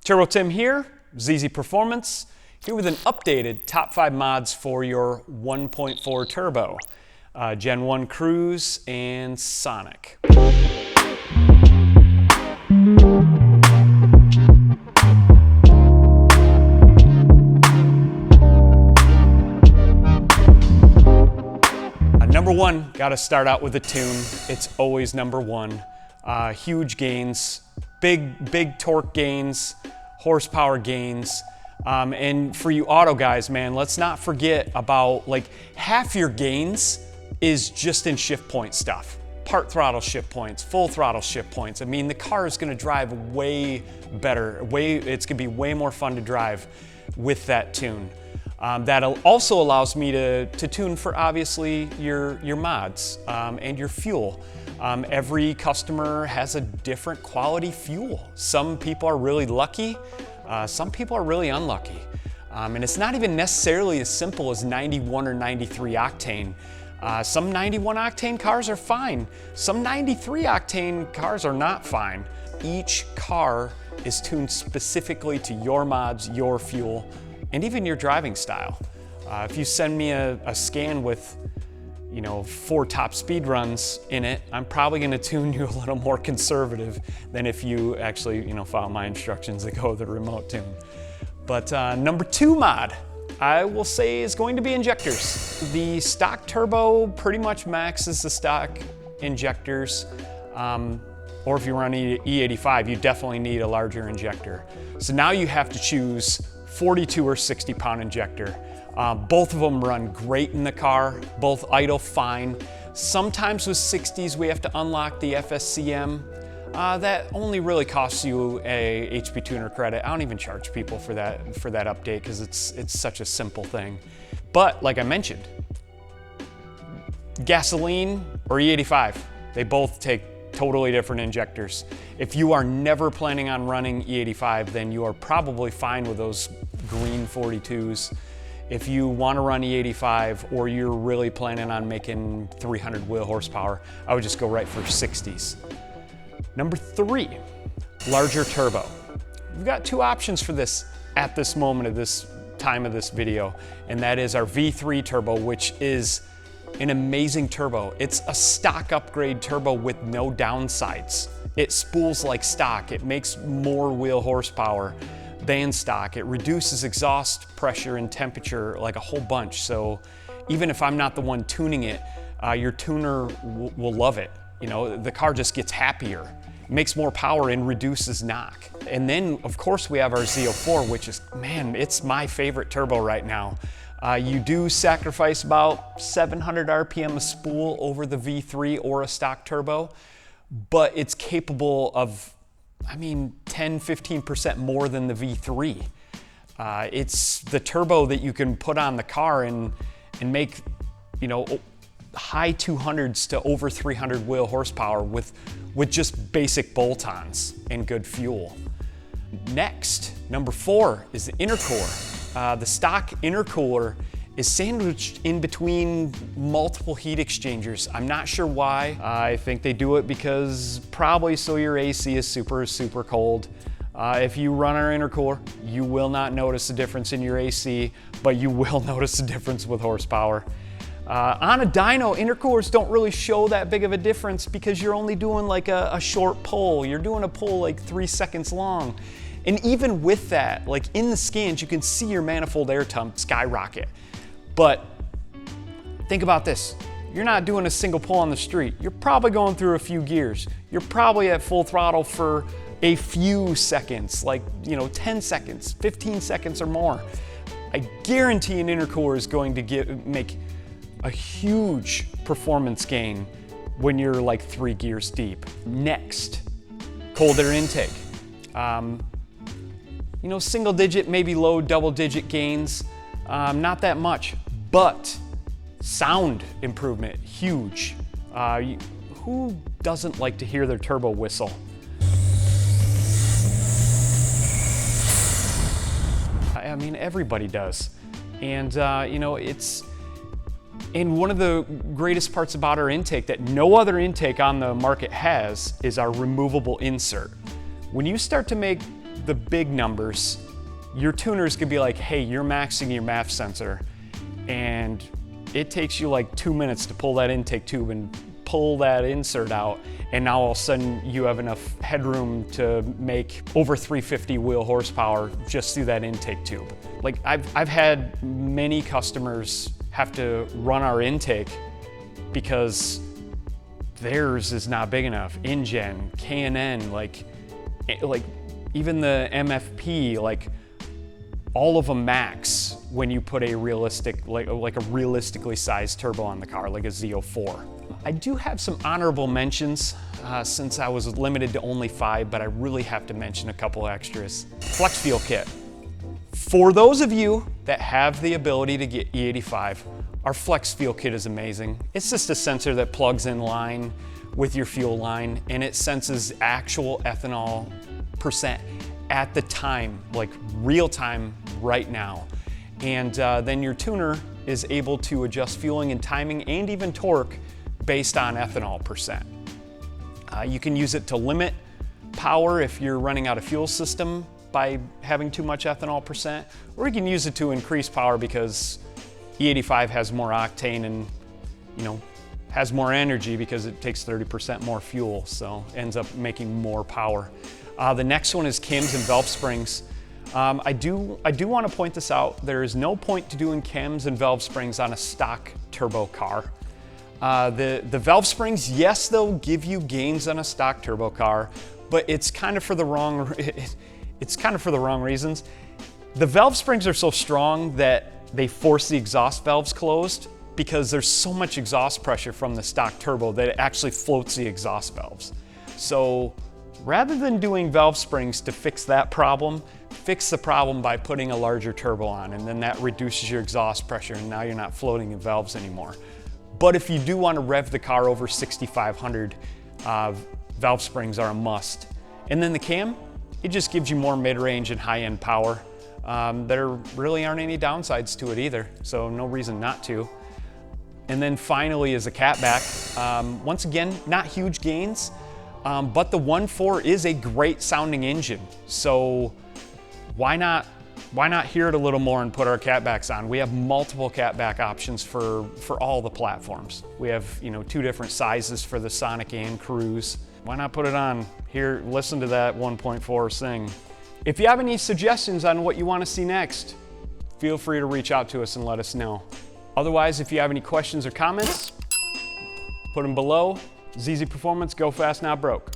Turbo Tim here, ZZPerformance, here with an updated top 5 mods for your 1.4 turbo, Gen 1 Cruze and Sonic. Number one, got to start out with a tune. It's always number one. Huge gains, big torque gains, horsepower gains. And for you auto guys, man, let's not forget about like half your gains is just in shift point stuff. Part throttle shift points, full throttle shift points. I mean, the car is going to drive way better. It's going to be way more fun to drive with that tune. That also allows me to tune for obviously your mods and your fuel. Every customer has a different quality fuel. Some people are really lucky, some people are really unlucky. And it's not even necessarily as simple as 91 or 93 octane. Some 91 octane cars are fine. Some 93 octane cars are not fine. Each car is tuned specifically to your mods, your fuel, and even your driving style. If you send me a scan with 4 top speed runs in it, I'm probably gonna tune you a little more conservative than if you actually follow my instructions that go with the remote tune. But number 2 mod, I will say, is going to be injectors. The stock turbo pretty much maxes the stock injectors. Or if you run E85, you definitely need a larger injector. So now you have to choose 42 or 60 pound injector. Both of them run great in the car, both idle fine. Sometimes with 60s we have to unlock the FSCM. That only really costs you a HP tuner credit. I don't even charge people for that update because it's such a simple thing. But like I mentioned, gasoline or E85, they both take totally different injectors. If you are never planning on running E85, then you are probably fine with those green 42s. If you want to run E85 or you're really planning on making 300 wheel horsepower, I would just go right for 60s. Number 3, larger turbo. We've got 2 options for this at this moment of this time of this video, and that is our V3 turbo, which is an amazing turbo. It's a stock upgrade turbo with no downsides. It spools like stock. It makes more wheel horsepower than stock. It reduces exhaust pressure and temperature like a whole bunch. So even if I'm not the one tuning it, your tuner will love it. The car just gets happier, makes more power and reduces knock. And then of course we have our Z04, which is, man, it's my favorite turbo right now. You do sacrifice about 700 RPM a spool over the V3 or a stock turbo, but it's capable of, 10–15% more than the V3. It's the turbo that you can put on the car and make, high 200s to over 300 wheel horsepower with just basic bolt-ons and good fuel. Next, number 4 is the intercooler. The stock intercooler is sandwiched in between multiple heat exchangers. I'm not sure why. I think they do it because probably so your AC is super cold. If you run our intercooler, you will not notice a difference in your AC, but you will notice a difference with horsepower. On a dyno, intercoolers don't really show that big of a difference because you're only doing like a short pull. You're doing a pull like 3 seconds long. And even with that, like in the scans, you can see your manifold air temp skyrocket. But think about this. You're not doing a single pull on the street. You're probably going through a few gears. You're probably at full throttle for a few seconds, like 10 seconds, 15 seconds or more. I guarantee an intercooler is going to make a huge performance gain when you're like 3 gears deep. Next, cold air intake. Single digit, maybe low double digit gains, not that much, but sound improvement, huge. Who doesn't like to hear their turbo whistle? Everybody does. And and one of the greatest parts about our intake that no other intake on the market has is our removable insert. When you start to make the big numbers, your tuners could be like, hey, you're maxing your MAF sensor, and it takes you like 2 minutes to pull that intake tube and pull that insert out, and now all of a sudden you have enough headroom to make over 350 wheel horsepower just through that intake tube. Like I've had many customers have to run our intake because theirs is not big enough. InGen, K&N, like even the MFP, like all of them max when you put a realistic, like a realistically sized turbo on the car, like a Z04. I do have some honorable mentions since I was limited to only 5, but I really have to mention a couple extras. Flex fuel kit. For those of you that have the ability to get E85, our flex fuel kit is amazing. It's just a sensor that plugs in line with your fuel line, and it senses actual ethanol percent at the time, like real time right now. And then your tuner is able to adjust fueling and timing and even torque based on ethanol percent. You can use it to limit power if you're running out of fuel system by having too much ethanol percent, or you can use it to increase power because E85 has more octane and, you know, has more energy because it takes 30% more fuel, so ends up making more power. The next one is chems and valve springs. I do want to point this out. There is no point to doing chems and valve springs on a stock turbo car. The valve springs, yes, they'll give you gains on a stock turbo car, but it's kind of for the wrong reasons. The valve springs are so strong that they force the exhaust valves closed because there's so much exhaust pressure from the stock turbo that it actually floats the exhaust valves. So rather than doing valve springs to fix that problem, fix the problem by putting a larger turbo on, and then that reduces your exhaust pressure and now you're not floating the valves anymore. But if you do want to rev the car over 6,500, valve springs are a must. And then the cam, it just gives you more mid-range and high-end power. There really aren't any downsides to it either, so no reason not to. And then finally is a catback. Once again, not huge gains, but the 1.4 is a great sounding engine. So why not hear it a little more and put our catbacks on? We have multiple catback options for all the platforms. We have, you know, 2 different sizes for the Sonic and Cruze. Why not put it on? Here, listen to that 1.4 sing. If you have any suggestions on what you want to see next, feel free to reach out to us and let us know. Otherwise, if you have any questions or comments, put them below. ZZPerformance, go fast, not broke.